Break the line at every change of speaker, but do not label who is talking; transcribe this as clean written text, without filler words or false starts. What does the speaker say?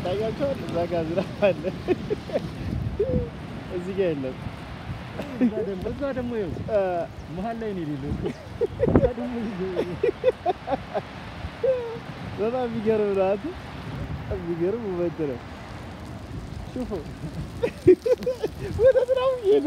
ታያቸዋል እዛ ጋር ዝራፍ አለ እዚህ ጋር የለም እዛ ደግሞ ይኸው መሀል ላይ ነው የሌለው በጣም የሚገርም ነው አንተ የሚገርም ውበት ነው شوفوا وده تراوي